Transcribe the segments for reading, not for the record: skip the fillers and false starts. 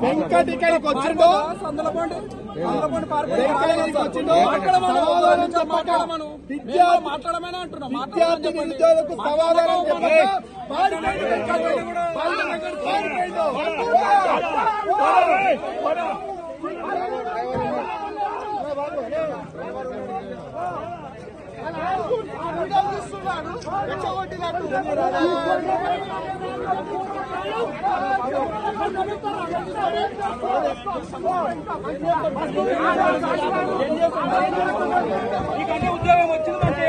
వెంకట్ ఇక్కడికి వచ్చిందో సమాధానం చెప్పక విద్యార్థి నిరుద్యోగులకు సమాధానం ఉద్యోగం వచ్చిందంటే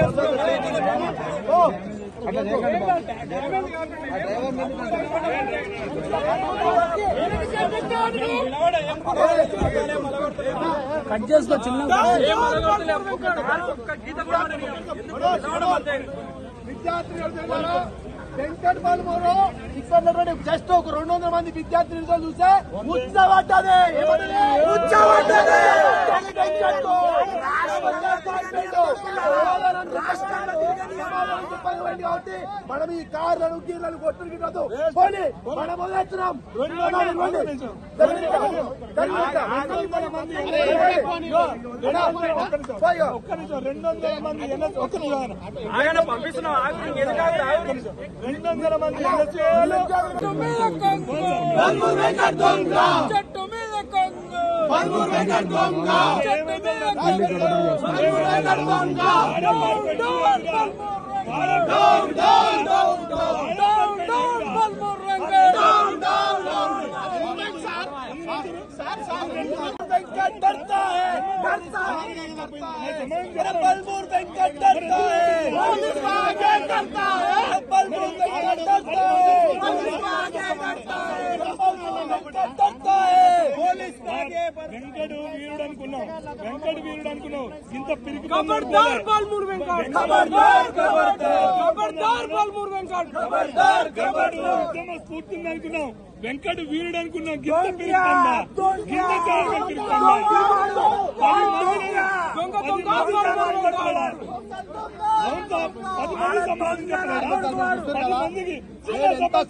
కట్ చేసుకో చిన్న విద్యార్థులు వెంకట్ బాలమూరు ఇక్కడ జస్ట్ ఒక 200 మంది విద్యార్థి నిరుద్యోగులు చూస్తే ఉత్సవట్టదే కాబట్టి మనం ఈ కార్లను గీర్లను కొట్టుకుంటాం పోనీ మనం మొదలెడుతున్నాం 200 మంది वेंकट डरता है बलमूर वेंकट डरता है पुलिस आगे करता है बलमूर वेंकट डरता है पुलिस आगे करता है वेंकट डरता है पुलिस आगे వెంకట్ వీరుడు అనుకున్నాం ఇంత పిరికి खबरदार बलमूर वेंकट खबरदार बलमूर वेंकट खबरदार ఉద్యమ స్ఫూర్తిని అనుకున్నాం వెంకట్ వీరుడు అనుకున్నాం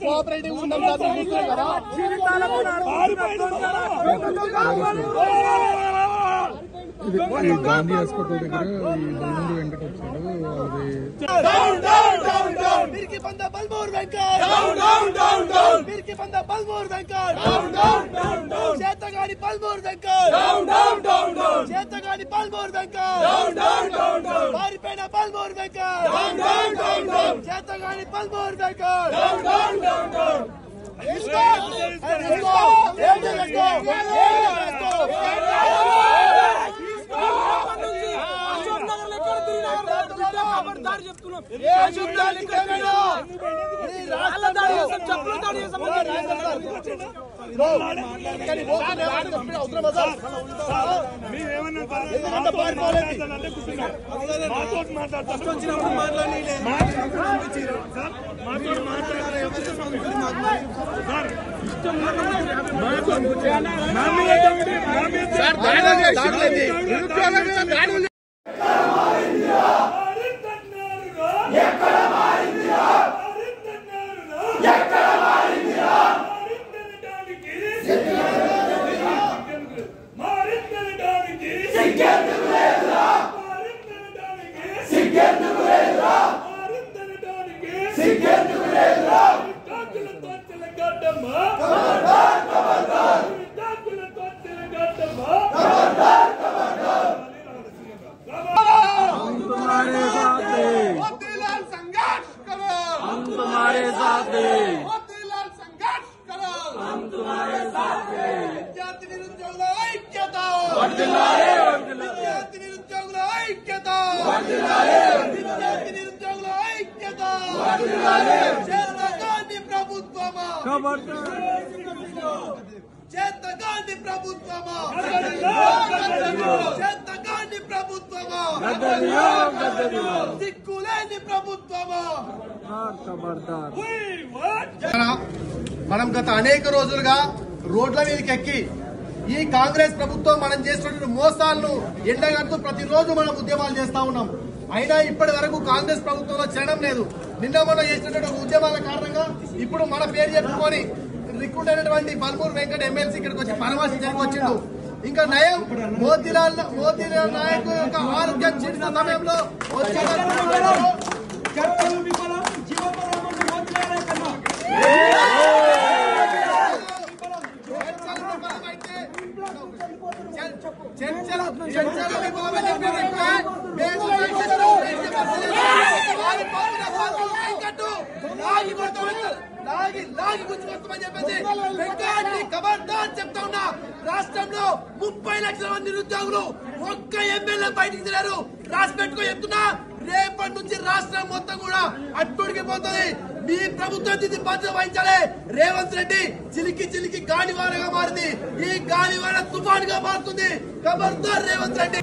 కోఆపరేటివ్ ఉన్నాం కదా గాంధీ హాస్పిటల్ దగ్గర ఈ బలమూరు వెంకట వచ్చాడు मिर्की बंदा बलमूर वेंकट मिर्की बंदा बलमूर वेंकट చేతగాని బలమూర్ వెంకట్ చేతగాని బలమూర్ వెంకట్ పారిపోయిన బలమూర్ వెంకట్ చేతగాని బలమూర్ వెంకట్ साथ हैं, मोतीलाल संघर्ष करो, हम तुम्हारे साथ हैं। విద్యార్థి నిరుద్యోగుల ఐక్యత, వర్ధిల్లాలి, విద్యార్థి నిరుద్యోగుల ఐక్యత, విద్యార్థి నిరుద్యోగుల ఐక్యత. చేతగాని ప్రభుత్వమా, చేతగాని ప్రభుత్వమా, చేతగాని ప్రభుత్వమా, దిక్కులేని ప్రభుత్వమా. మనం గత అనేక రోజులుగా రోడ్ల మీదకి ఎక్కి ఈ కాంగ్రెస్ ప్రభుత్వం మనం చేస్తున్న మోసాలను ఎండగడుతూ ప్రతిరోజు మనం ఉద్యమాలు చేస్తా ఉన్నాం. అయినా ఇప్పటి వరకు కాంగ్రెస్ ప్రభుత్వంలో చేరడం లేదు. నిన్న మనం చేసినటువంటి ఉద్యమాల కారణంగా ఇప్పుడు మన పేరు చెప్పుకొని రిక్రూట్ అయినటువంటి బల్మూరు వెంకట ఎమ్మెల్సీ ఇక్కడికి వచ్చి పరామర్శించడానికి వచ్చిండు. ఇంకా నయం మోతీలాల్ నాయకు యొక్క ఆరోగ్యం చెడిన సమయంలో చెప్తా ఉన్నా. రాష్ట్రంలో 30 లక్షల మంది నిరుద్యోగులు, ఒక్క ఎమ్మెల్యే బయటికి తిరారు. రాసి పెట్టుకో చెప్తున్నా, రేపటి నుంచి రాష్ట్రం మొత్తం కూడా అట్టుడికి పోతుంది. మీ ప్రభుత్వం దీన్ని బాధ్యత వహించాలి. రేవంత్ రెడ్డి చిలికి చిలికి గాలివానగా మారింది, ఈ గాలివాన తుఫానుగా మారుతుంది. ఖబర్దార్ రేవంత్ రెడ్డి.